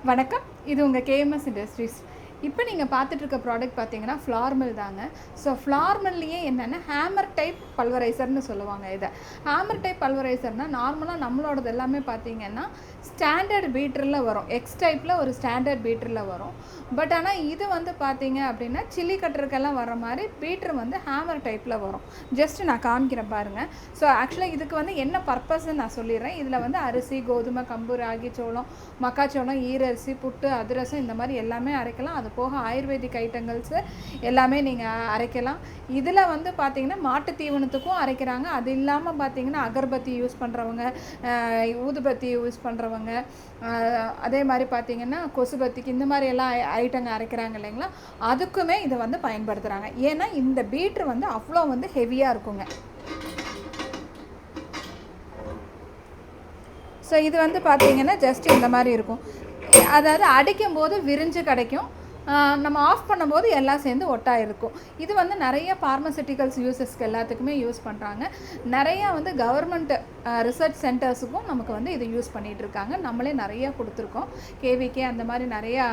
வணக்கம். இது உங்கள் கேஎம்எஸ் இண்டஸ்ட்ரீஸ். இப்போ நீங்கள் பார்த்துட்ருக்க ப்ராடக்ட் பார்த்தீங்கன்னா ஃப்ளார் மில் தாங்க. ஸோ ஃப்ளார் மில்லையே என்னென்னா ஹேமர் டைப் பல்வரைசர்னு சொல்லுவாங்க. இதை ஹேமர் டைப் பல்வரைசர்னால் நார்மலாக நம்மளோடது எல்லாமே பார்த்தீங்கன்னா ஸ்டாண்டர்ட் பீட்டரில் வரும். எக்ஸ் டைப்பில் ஒரு ஸ்டாண்டர்ட் பீட்டரில் வரும். பட் ஆனால் இது வந்து பார்த்தீங்க அப்படின்னா சில்லி கட்டருக்கெல்லாம் வர மாதிரி பீட்ரு வந்து ஹேமர் டைப்பில் வரும். ஜஸ்ட் நான் காமிக்கிறேன் பாருங்கள். ஸோ ஆக்சுவலாக இதுக்கு வந்து என்ன பர்பஸ்ன்னு நான் சொல்லிடுறேன். இதில் வந்து அரிசி, கோதுமை, கம்பு, ராகி, சோளம், மக்காச்சோளம், ஈரரிசி, புட்டு, அதிரசம் இந்த மாதிரி எல்லாமே அரைக்கலாம். அது போக ஆயுர்வேதிக் ஐட்டங்கள்ஸு எல்லாமே நீங்கள் அரைக்கலாம். இதில் வந்து பார்த்திங்கன்னா மாட்டு தீவனத்துக்கும் அரைக்கிறாங்க. அது இல்லாமல் பார்த்திங்கன்னா அகர்பத்தி யூஸ் பண்ணுறவங்க, ஊதுபத்தி யூஸ் பண்ணுறவங்க, அதே மாதிரி பார்த்திங்கன்னா கொசுபத்திக்கு இந்த மாதிரி எல்லாம் ஐட்டங்க அரைக்கிறாங்க இல்லைங்களா, அதுக்குமே இதை வந்து பயன்படுத்துகிறாங்க. ஏன்னா இந்த பீட்ரு வந்து அவ்வளோ வந்து ஹெவியாக இருக்குங்க. ஸோ இது வந்து பார்த்திங்கன்னா ஜஸ்ட் இந்த மாதிரி இருக்கும். அதாவது அடிக்கும்போது விரிஞ்சு கிடைக்கும். நம்ம ஆஃப் பண்ணும்போது எல்லாம் சேர்ந்து ஒட்டாக இருக்கும். இது வந்து நிறைய ஃபார்மசிட்டிக்கல்ஸ் யூசஸ்க்கு எல்லாத்துக்குமே யூஸ் பண்ணுறாங்க. நிறையா வந்து கவர்மெண்ட் ரிசர்ச் சென்டர்ஸுக்கும் நமக்கு வந்து இது யூஸ் பண்ணிகிட்ருக்காங்க. நம்மளே நிறையா கொடுத்துருக்கோம். கேவிகே அந்த மாதிரி நிறையா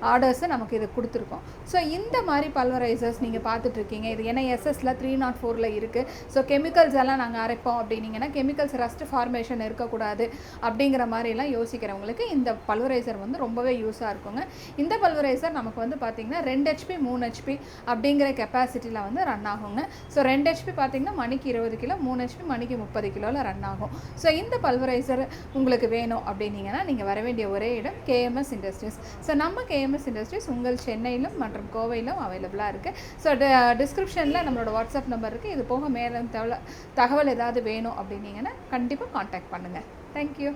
ஆர்டர்ஸை நமக்கு இது கொடுத்துருக்கோம். ஸோ இந்த மாதிரி பல்வரைசர்ஸ் நீங்கள் பார்த்துட்ருக்கீங்க. இது ஏன்னா எஸ்எஸ்ல 304 இருக்குது. ஸோ கெமிக்கல்ஸ் எல்லாம் நாங்கள் அரைப்போம் அப்படின்னீங்கன்னா கெமிக்கல்ஸ் ரஸ்ட் ஃபார்மேஷன் இருக்கக்கூடாது அப்படிங்கிற மாதிரிலாம் யோசிக்கிறவங்களுக்கு இந்த பல்வரைசர் வந்து ரொம்பவே யூஸாக இருக்குங்க. இந்த பல்வரைசர் நமக்கு வந்து பார்த்திங்கன்னா 2 HP 3 HP அப்படிங்கிற கெப்பாசிட்டியில் வந்து ரன் ஆகுங்க. ஸோ 2 HP பார்த்திங்கன்னா மணிக்கு 20 கிலோ, 3 HP மணிக்கு 30 கிலோவில் ரன் ஆகும். ஸோ இந்த பல்வரைசர் உங்களுக்கு வேணும் அப்படின்னீங்கன்னா நீங்கள் வர வேண்டிய ஒரே இடம் கேஎம்எஸ் இண்டஸ்ட்ரீஸ். ஸோ நம்ம கேஎம்எஸ் இண்டஸ்ட்ரீஸ் உங்கள் சென்னையிலும் மற்றும் கோவையிலும் அவைலபிளாக இருக்குது. ஸோ டிஸ்கிரிப்ஷனில் நம்மளோட வாட்ஸ்அப் நம்பர் இருக்குது. இது போக மேலும் தகவல் ஏதாவது வேணும் அப்படின்னீங்கன்னா கண்டிப்பாக காண்டாக்ட் பண்ணுங்கள். தேங்க்யூ.